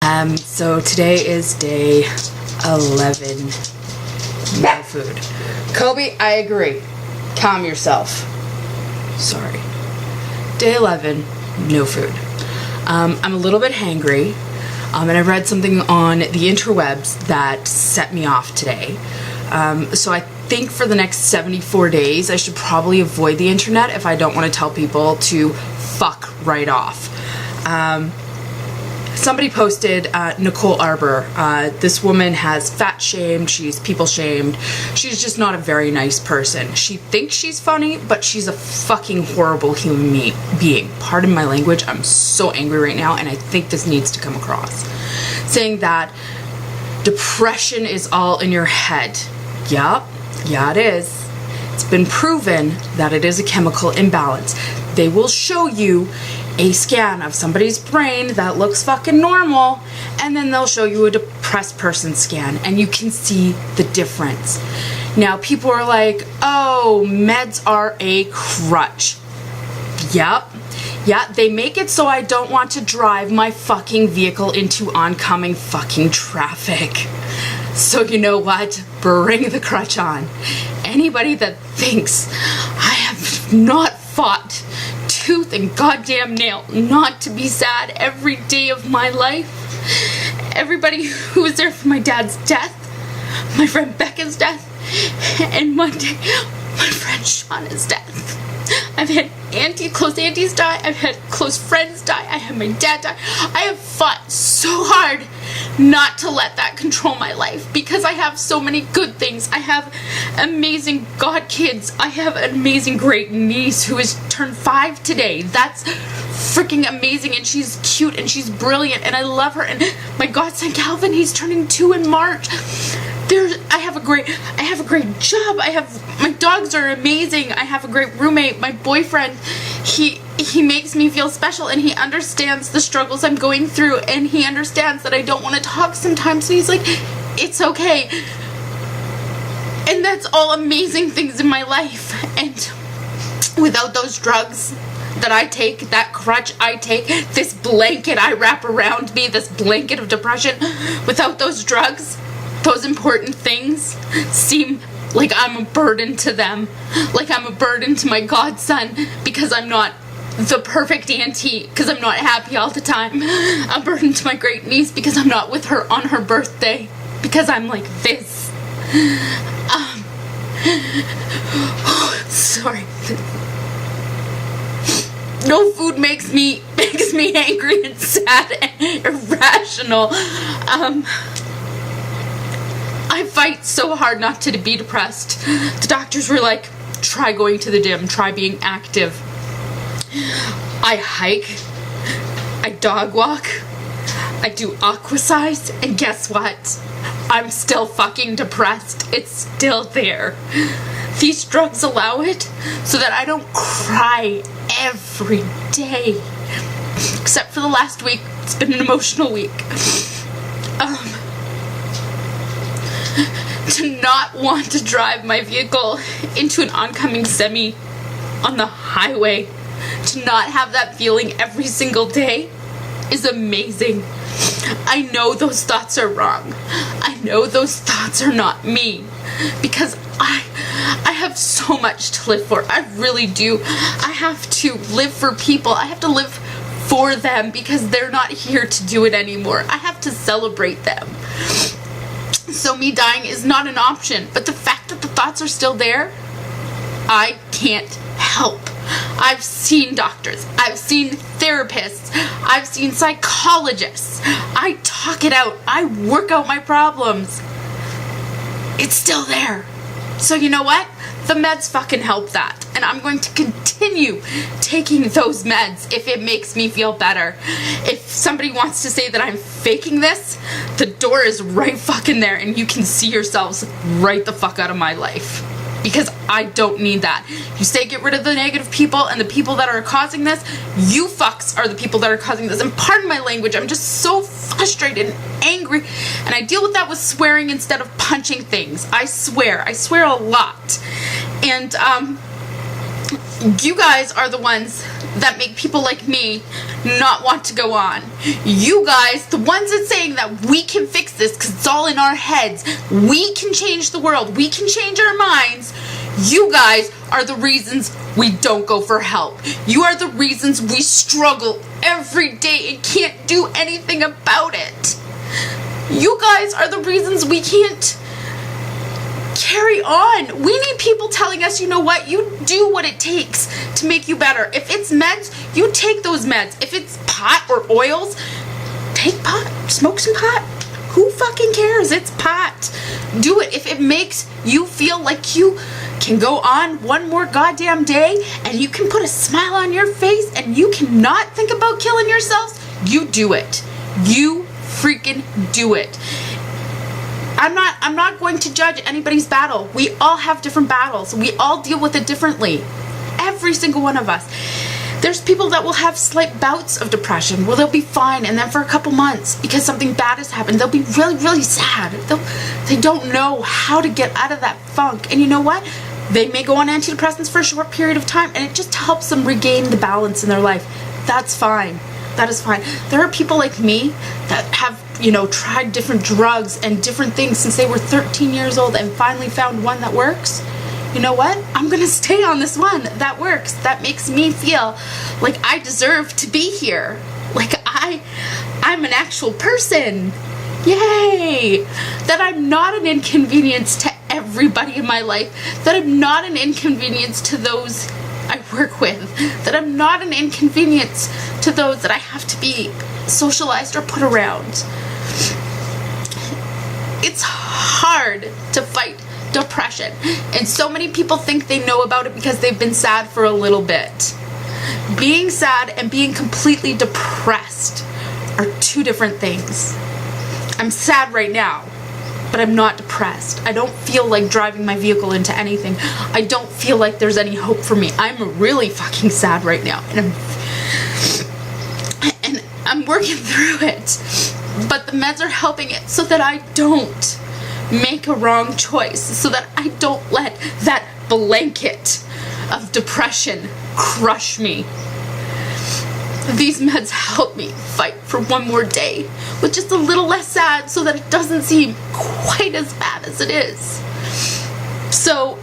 So today is day 11. No food. Kobe, I agree. Calm yourself. Sorry. Day 11, no food. I'm a little bit hangry, and I read something on the interwebs that set me off today. So I think for the next 74 days, I should probably avoid the internet if I don't want to tell people to fuck right off. Somebody posted, Nicole Arbor, this woman has fat shamed, she's people shamed, she's just not a very nice person. She thinks she's funny, but she's a fucking horrible human being. Pardon my language, I'm so angry right now, and I think this needs to come across. Saying that depression is all in your head. Yup, yeah it is. It's been proven that it is a chemical imbalance. They will show you a scan of somebody's brain that looks fucking normal, and then they'll show you a depressed person scan, and you can see the difference. Now people are like, oh, meds are a crutch. Yep. Yeah, they make it so I don't want to drive my fucking vehicle into oncoming fucking traffic. So you know what? Bring the crutch on. Anybody that thinks I have not fought tooth and goddamn nail not to be sad every day of my life. Everybody who was there for my dad's death, my friend Becca's death, and Monday, my friend Shauna's death. I've had close aunties die, I've had close friends die, I had my dad die. I have fought so hard not to let that control my life because I have so many good things. I have amazing god kids. I have an amazing great niece who has turned 5 today. That's freaking amazing, and she's cute and she's brilliant and I love her. And my godson Calvin, he's turning 2 in March. I have a great job. My dogs are amazing. I have a great roommate. My boyfriend, he makes me feel special, and he understands the struggles I'm going through, and he understands that I don't want to talk sometimes, so he's like, it's okay. And that's all amazing things in my life. And without those drugs that I take, that crutch I take, this blanket I wrap around me, this blanket of depression, without those drugs, those important things seem like I'm a burden to them, like I'm a burden to my godson because I'm not the perfect auntie, because I'm not happy all the time. A burden to my great niece because I'm not with her on her birthday, because I'm like this. Sorry. No food makes me angry and sad and irrational. I fight so hard not to be depressed. The doctors were like, try going to the gym, try being active. I hike, I dog walk, I do aquasize, and guess what? I'm still fucking depressed. It's still there. These drugs allow it so that I don't cry every day. Except for the last week. It's been an emotional week. To not want to drive my vehicle into an oncoming semi on the highway, to not have that feeling every single day is amazing. I know those thoughts are wrong. I know those thoughts are not me, because I have so much to live for. I really do. I have to live for people. I have to live for them because they're not here to do it anymore. I have to celebrate them. So me dying is not an option, but the fact that the thoughts are still there, I can't help. I've seen doctors, I've seen therapists, I've seen psychologists. I talk it out, I work out my problems. It's still there. So you know what? The meds fucking help that. And I'm going to continue taking those meds if it makes me feel better. If somebody wants to say that I'm faking this, the door is right fucking there, and you can see yourselves right the fuck out of my life. Because I don't need that. You say get rid of the negative people and the people that are causing this, you fucks are the people that are causing this. And pardon my language, I'm just so frustrated and angry, and I deal with that with swearing instead of punching things. I swear a lot. And you guys are the ones that make people like me not want to go on. You guys, the ones that saying that we can fix this because it's all in our heads, we can change the world, we can change our minds, you guys are the reasons we don't go for help. You are the reasons we struggle every day and can't do anything about it. You guys are the reasons we can't carry on. We need people telling us, you know what, you do what it takes to make you better. If it's meds, you take those meds. If it's pot or oils, take pot, smoke some pot. Who fucking cares? It's pot. Do it. If it makes you feel like you can go on one more goddamn day and you can put a smile on your face and you cannot think about killing yourselves, you do it. You freaking do it. I'm not going to judge anybody's battle. We all have different battles. We all deal with it differently. Every single one of us. There's people that will have slight bouts of depression where they'll be fine, and then for a couple months, because something bad has happened, they'll be really, really sad. They don't know how to get out of that funk. And you know what? They may go on antidepressants for a short period of time, and it just helps them regain the balance in their life. That's fine. That is fine. There are people like me that have, tried different drugs and different things since they were 13 years old and finally found one that works. You know what? I'm gonna stay on this one that works. That makes me feel like I deserve to be here. Like I'm an actual person. Yay! That I'm not an inconvenience to everybody in my life. That I'm not an inconvenience to those I work with. That I'm not an inconvenience to those that I have to be socialized or put around. It's hard to fight depression, and so many people think they know about it because they've been sad for a little bit. Being sad and being completely depressed are two different things. I'm sad right now, but I'm not depressed. I don't feel like driving my vehicle into anything. I don't feel like there's any hope for me. I'm really fucking sad right now, and I'm working through it, but the meds are helping it so that I don't make a wrong choice, so that I don't let that blanket of depression crush me. These meds help me fight for one more day with just a little less sad, so that it doesn't seem quite as bad as it is. So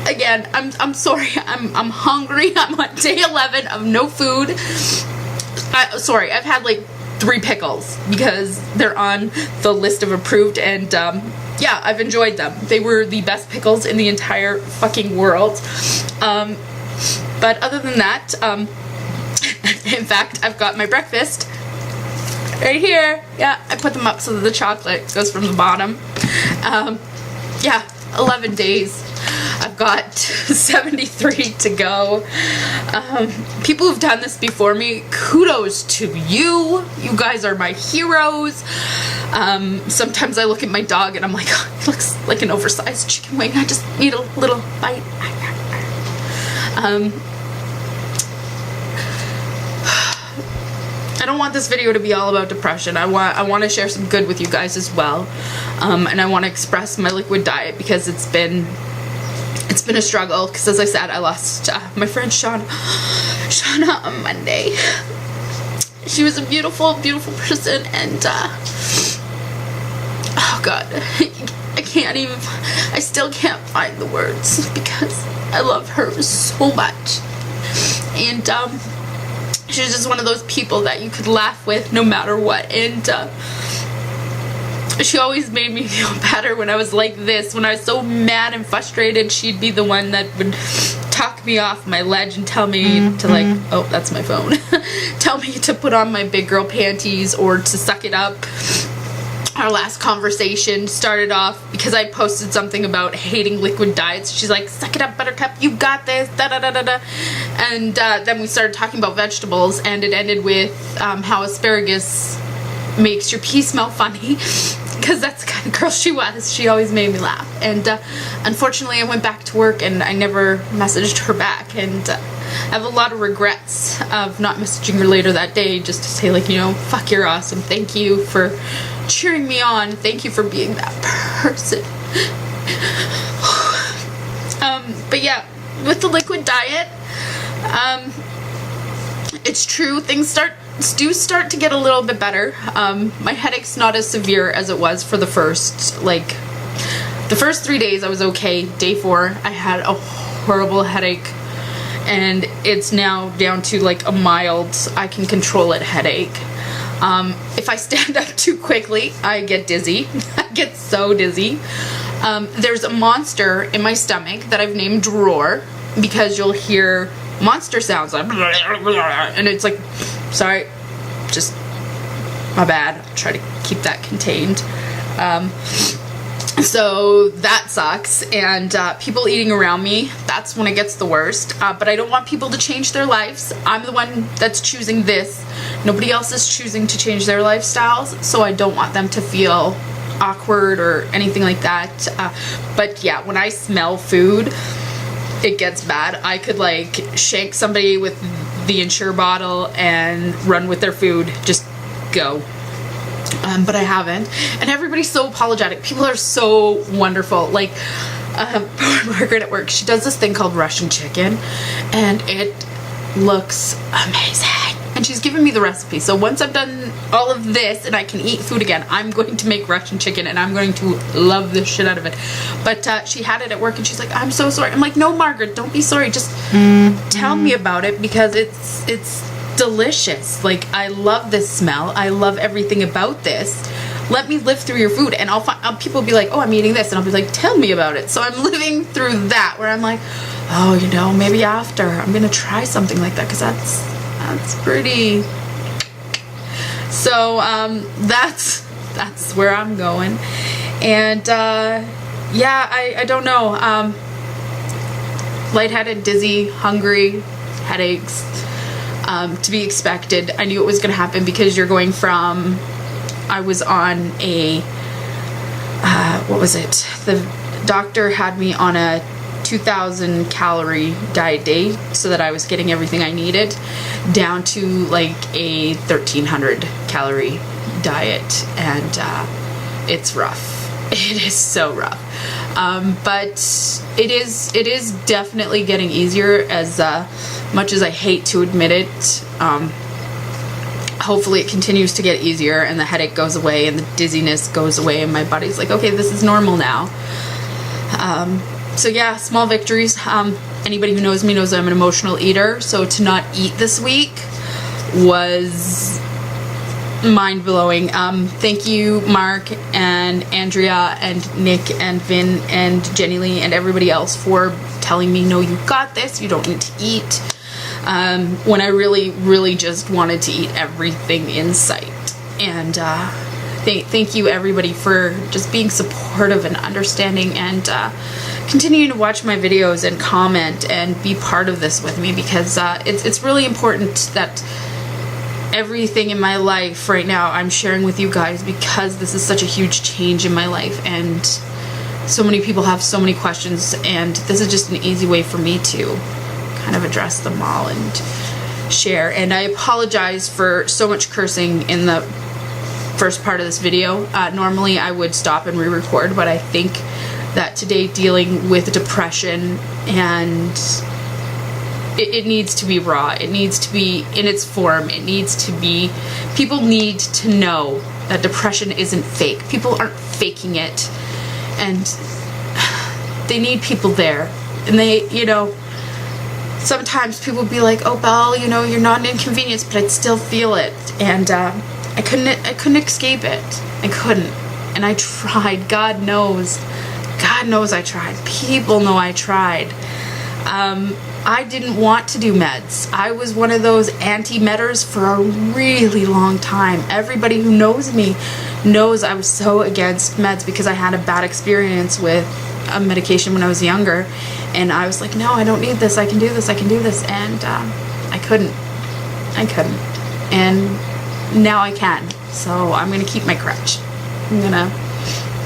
again, I'm sorry, I'm hungry. I'm on day 11 of no food. I've had like 3 pickles because they're on the list of approved, and yeah, I've enjoyed them. They were the best pickles in the entire fucking world. But other than that, in fact, I've got my breakfast right here. Yeah, I put them up so that the chocolate goes from the bottom. Yeah, 11 days. I've got 73 to go. People who've done this before me, kudos to you. You guys are my heroes. Sometimes I look at my dog and I'm like, oh, he looks like an oversized chicken wing. I just need a little bite. I don't want this video to be all about depression. I want to share some good with you guys as well. And I want to express my liquid diet because it's been a struggle, because as I said, I lost my friend Shauna on Monday. She was a beautiful, beautiful person, and oh god, I still can't find the words because I love her so much. And she's just one of those people that you could laugh with no matter what, and she always made me feel better when I was like this. When I was so mad and frustrated, she'd be the one that would talk me off my ledge and tell me to, like, oh, that's my phone. Tell me to put on my big girl panties or to suck it up. Our last conversation started off because I posted something about hating liquid diets. She's like, suck it up, Buttercup, you got this, da-da-da-da-da. And then we started talking about vegetables, and it ended with how asparagus makes your pee smell funny, because that's the kind of girl she was. She always made me laugh. And unfortunately, I went back to work and I never messaged her back, and I have a lot of regrets of not messaging her later that day, just to say, like, you know, fuck, you're awesome, thank you for cheering me on, thank you for being that person. But yeah, with the liquid diet, it's true, things do start to get a little bit better. My headache's not as severe as it was for the first 3 days. I was okay. Day 4, I had a horrible headache, and it's now down to like a mild, I can control it headache. If I stand up too quickly, I get dizzy. I get so dizzy. There's a monster in my stomach that I've named Drawer, because you'll hear monster sounds like, and it's like, sorry, just my bad. I'll try to keep that contained. So that sucks, and people eating around me, that's when it gets the worst. But I don't want people to change their lives. I'm the one that's choosing this. Nobody else is choosing to change their lifestyles, so I don't want them to feel awkward or anything like that. But yeah, when I smell food, it gets bad. I could like shank somebody with the Ensure bottle and run with their food. Just go. But I haven't. And everybody's so apologetic. People are so wonderful. Like, Margaret at work, she does this thing called Russian chicken, and it looks amazing. And she's given me the recipe. So once I've done all of this and I can eat food again, I'm going to make Russian chicken, and I'm going to love the shit out of it. But she had it at work, and she's like, I'm so sorry. I'm like, no, Margaret, don't be sorry. Just tell me about it, because it's delicious. Like, I love this smell. I love everything about this. Let me live through your food, and I'll find people will be like, oh, I'm eating this, and I'll be like, tell me about it. So I'm living through that, where I'm like, oh, you know, maybe after I'm gonna try something like that, because that's pretty. So that's where I'm going. And yeah, I don't know, lightheaded, dizzy, hungry, headaches, to be expected. I knew it was gonna happen, because you're going from, I was on a what was it, the doctor had me on a 2,000 calorie diet day, so that I was getting everything I needed, down to like a 1,300 calorie diet, and it's rough. It is so rough, but it is definitely getting easier, as much as I hate to admit it. Hopefully it continues to get easier, and the headache goes away, and the dizziness goes away, and my body's like, okay, this is normal now. So yeah, small victories. Anybody who knows me knows I'm an emotional eater, so to not eat this week was mind-blowing. Thank you, Mark and Andrea and Nick and Vin and Jenny Lee and everybody else for telling me, no, you got this, you don't need to eat, when I really just wanted to eat everything in sight. And thank you, everybody, for just being supportive and understanding, and continuing to watch my videos and comment and be part of this with me, because it's really important that everything in my life right now I'm sharing with you guys, because this is such a huge change in my life, and so many people have so many questions, and this is just an easy way for me to kind of address them all and share. And I apologize for so much cursing in the first part of this video. Normally I would stop and re-record, but I think that today, dealing with depression, and it needs to be raw, it needs to be in its form, it needs to be, people need to know that depression isn't fake. People aren't faking it, and they need people there. And they, you know, sometimes people be like, oh, Belle, you know, you're not an inconvenience, but I'd still feel it. And I couldn't escape it. I couldn't. And I tried. God knows I tried. People know I tried. I didn't want to do meds. I was one of those anti-medders for a really long time. Everybody who knows me knows I was so against meds, because I had a bad experience with a medication when I was younger, and I was like, no, I don't need this, I can do this, I can do this, and I couldn't, and now I can. So I'm gonna keep my crutch. I'm gonna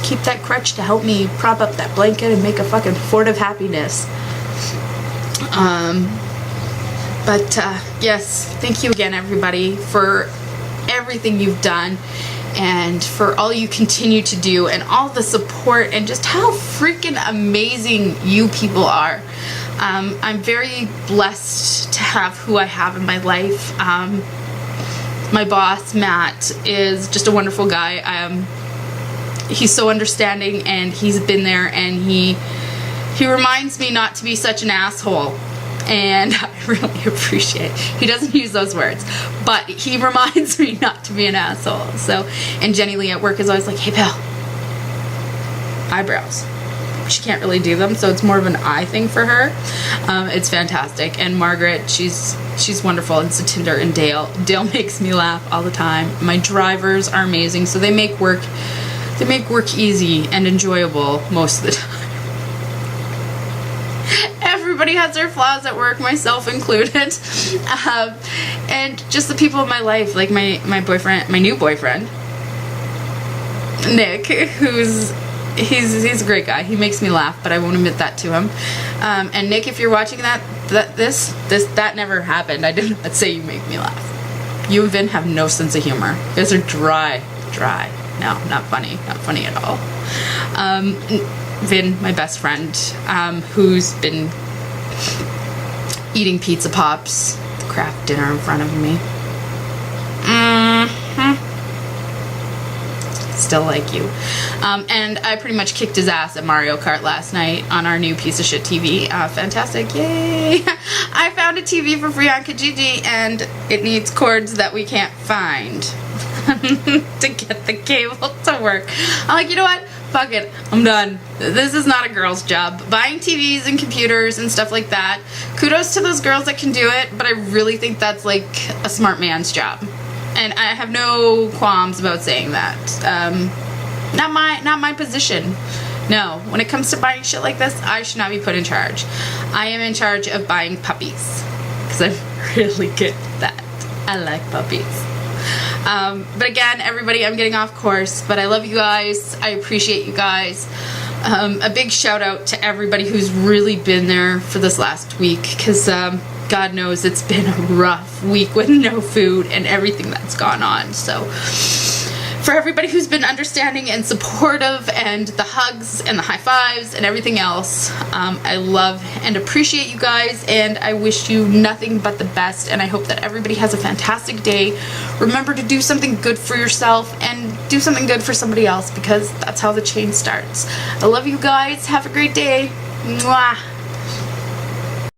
keep that crutch to help me prop up that blanket and make a fucking fort of happiness. But yes, thank you again, everybody, for everything you've done, and for all you continue to do, and all the support, and just how freaking amazing you people are. I'm very blessed to have who I have in my life. My boss, Matt, is just a wonderful guy. He's so understanding, and he's been there, and he reminds me not to be such an asshole. And I really appreciate it. He doesn't use those words, but he reminds me not to be an asshole. So, and Jenny Lee at work is always like, hey pal, eyebrows. She can't really do them, so it's more of an eye thing for her. It's fantastic. And Margaret, she's wonderful, and Satinder and Dale. Dale makes me laugh all the time. My drivers are amazing, so they make work easy and enjoyable most of the time. Everybody has their flaws at work, myself included. And just the people in my life, like my boyfriend, my new boyfriend, Nick, he's a great guy. He makes me laugh, but I won't admit that to him. And Nick, if you're watching that never happened. I did not say you make me laugh. You and Vin have no sense of humor. You guys are dry. No, not funny at all. Vin, my best friend, who's been eating pizza pops, craft dinner in front of me. Still like you. And I pretty much kicked his ass at Mario Kart last night on our new piece of shit TV. Fantastic, yay! I found a TV for free on Kijiji, and it needs cords that we can't find to get the cable to work. I'm like, you know what? Fuck it, I'm done. This is not a girl's job. Buying TVs and computers and stuff like that, kudos to those girls that can do it, but I really think that's like a smart man's job. And I have no qualms about saying that. Not my position. No, when it comes to buying shit like this, I should not be put in charge. I am in charge of buying puppies, because I'm really good at that. I like puppies. But again, everybody, I'm getting off course, but I love you guys. I appreciate you guys. A big shout out to everybody who's really been there for this last week, because God knows it's been a rough week with no food and everything that's gone on. So for everybody who's been understanding and supportive, and the hugs and the high fives and everything else, I love and appreciate you guys, and I wish you nothing but the best, and I hope that everybody has a fantastic day. Remember to do something good for yourself and do something good for somebody else, because that's how the change starts. I love you guys. Have a great day. Mwah.